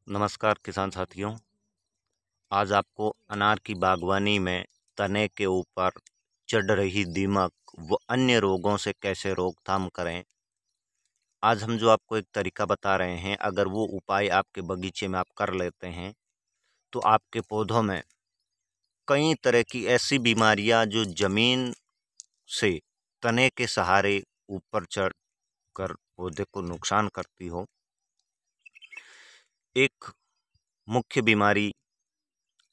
नमस्कार किसान साथियों। आज आपको अनार की बागवानी में तने के ऊपर चढ़ रही दीमक व अन्य रोगों से कैसे रोकथाम करें, आज हम जो आपको एक तरीका बता रहे हैं, अगर वो उपाय आपके बगीचे में आप कर लेते हैं तो आपके पौधों में कई तरह की ऐसी बीमारियां जो ज़मीन से तने के सहारे ऊपर चढ़ कर पौधे को नुकसान करती हो। एक मुख्य बीमारी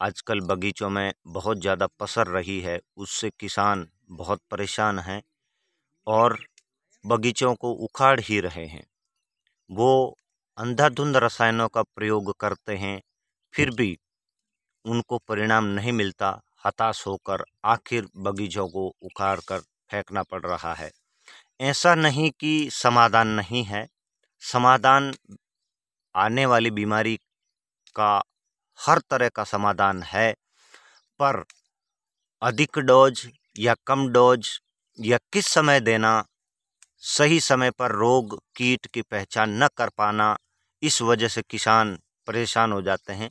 आजकल बगीचों में बहुत ज़्यादा पसर रही है, उससे किसान बहुत परेशान हैं और बगीचों को उखाड़ ही रहे हैं। वो अंधाधुंध रसायनों का प्रयोग करते हैं, फिर भी उनको परिणाम नहीं मिलता। हताश होकर आखिर बगीचों को उखाड़ कर फेंकना पड़ रहा है। ऐसा नहीं कि समाधान नहीं है, समाधान आने वाली बीमारी का हर तरह का समाधान है, पर अधिक डोज या कम डोज या किस समय देना, सही समय पर रोग कीट की पहचान न कर पाना, इस वजह से किसान परेशान हो जाते हैं।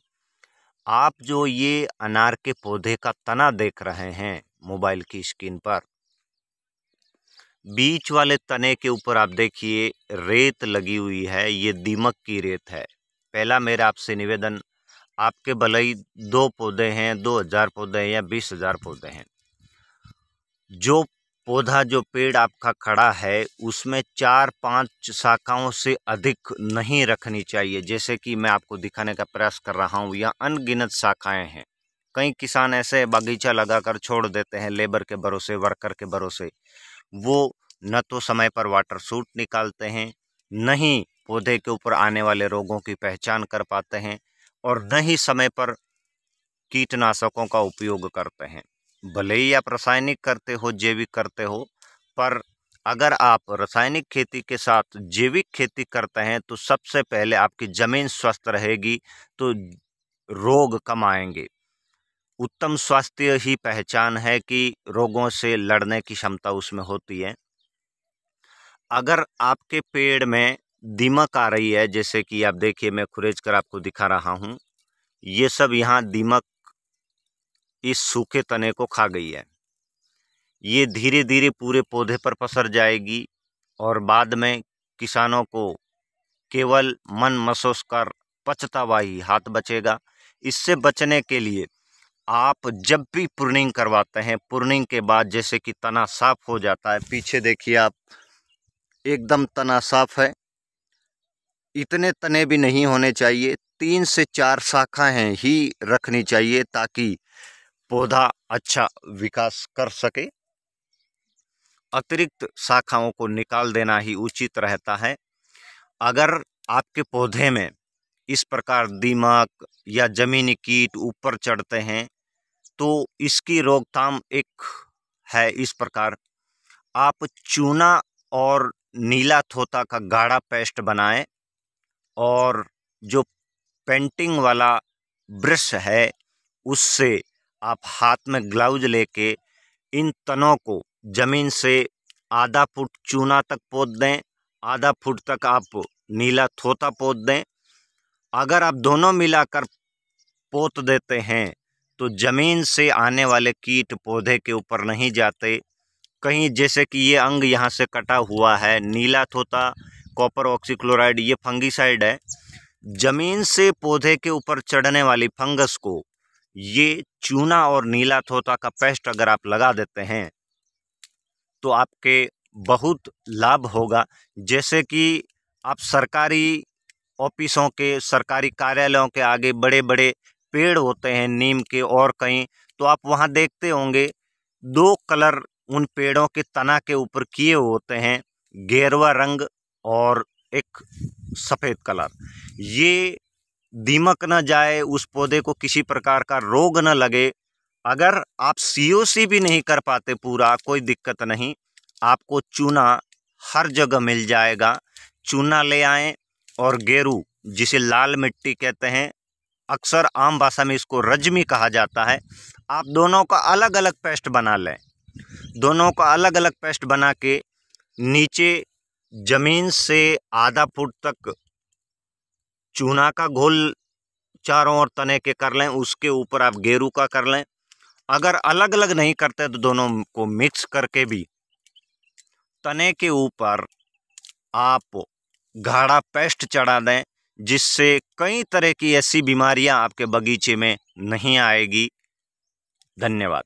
आप जो ये अनार के पौधे का तना देख रहे हैं मोबाइल की स्क्रीन पर, बीच वाले तने के ऊपर आप देखिए रेत लगी हुई है, ये दीमक की रेत है। पहला मेरा आपसे निवेदन, आपके भले ही 2 पौधे हैं, 2000 पौधे हैं या 20,000 पौधे हैं, जो पौधा जो पेड़ आपका खड़ा है उसमें 4-5 शाखाओं से अधिक नहीं रखनी चाहिए। जैसे कि मैं आपको दिखाने का प्रयास कर रहा हूँ, यह अनगिनत शाखाएं हैं। कई किसान ऐसे बगीचा लगाकर छोड़ देते हैं लेबर के भरोसे, वर्कर के भरोसे। वो न तो समय पर वाटर सूट निकालते हैं, न ही पौधे के ऊपर आने वाले रोगों की पहचान कर पाते हैं, और न ही समय पर कीटनाशकों का उपयोग करते हैं। भले ही आप रासायनिक करते हो, जैविक करते हो, पर अगर आप रासायनिक खेती के साथ जैविक खेती करते हैं तो सबसे पहले आपकी ज़मीन स्वस्थ रहेगी, तो रोग कम आएंगे। उत्तम स्वास्थ्य ही पहचान है कि रोगों से लड़ने की क्षमता उसमें होती है। अगर आपके पेड़ में दीमक आ रही है, जैसे कि आप देखिए, मैं खुरेच कर आपको दिखा रहा हूँ, ये सब यहाँ दीमक इस सूखे तने को खा गई है। ये धीरे धीरे पूरे पौधे पर पसर जाएगी और बाद में किसानों को केवल मन महसूस कर पछतावा ही हाथ बचेगा। इससे बचने के लिए आप जब भी प्रूनिंग करवाते हैं, प्रूनिंग के बाद जैसे कि तना साफ हो जाता है, पीछे देखिए आप, एकदम तना साफ है। इतने तने भी नहीं होने चाहिए, 3 से 4 शाखाएं ही रखनी चाहिए ताकि पौधा अच्छा विकास कर सके। अतिरिक्त शाखाओं को निकाल देना ही उचित रहता है। अगर आपके पौधे में इस प्रकार दीमक या जमीनी कीट ऊपर चढ़ते हैं तो इसकी रोकथाम एक है इस प्रकार, आप चूना और नीला थोथा का गाढ़ा पेस्ट बनाएं और जो पेंटिंग वाला ब्रश है उससे आप हाथ में ग्लव्ज लेके इन तनों को जमीन से आधा फुट चूना तक पोत दें, आधा फुट तक आप नीला थोथा पोत दें। अगर आप दोनों मिलाकर पोत देते हैं तो जमीन से आने वाले कीट पौधे के ऊपर नहीं जाते। कहीं जैसे कि ये अंग यहाँ से कटा हुआ है, नीला थोथा कॉपर ऑक्सीक्लोराइड ये फंगीसाइड है। जमीन से पौधे के ऊपर चढ़ने वाली फंगस को ये चूना और नीला थोथा का पेस्ट अगर आप लगा देते हैं तो आपके बहुत लाभ होगा। जैसे कि आप सरकारी ऑफिसों के, सरकारी कार्यालयों के आगे बड़े बड़े पेड़ होते हैं नीम के और कहीं, तो आप वहाँ देखते होंगे 2 कलर उन पेड़ों के तना के ऊपर किए होते हैं, गेरुआ रंग और एक सफ़ेद कलर। ये दीमक न जाए, उस पौधे को किसी प्रकार का रोग न लगे। अगर आप सीओसी भी नहीं कर पाते पूरा, कोई दिक्कत नहीं, आपको चूना हर जगह मिल जाएगा। चूना ले आएं और गेरू, जिसे लाल मिट्टी कहते हैं, अक्सर आम भाषा में इसको रजमी कहा जाता है, आप दोनों का अलग अलग पेस्ट बना लें। दोनों का अलग अलग पेस्ट बना के नीचे जमीन से आधा फुट तक चूना का घोल चारों ओर तने के कर लें, उसके ऊपर आप गेरू का कर लें। अगर अलग अलग नहीं करते तो दोनों को मिक्स करके भी तने के ऊपर आप गाढ़ा पेस्ट चढ़ा दें, जिससे कई तरह की ऐसी बीमारियां आपके बगीचे में नहीं आएगी। धन्यवाद।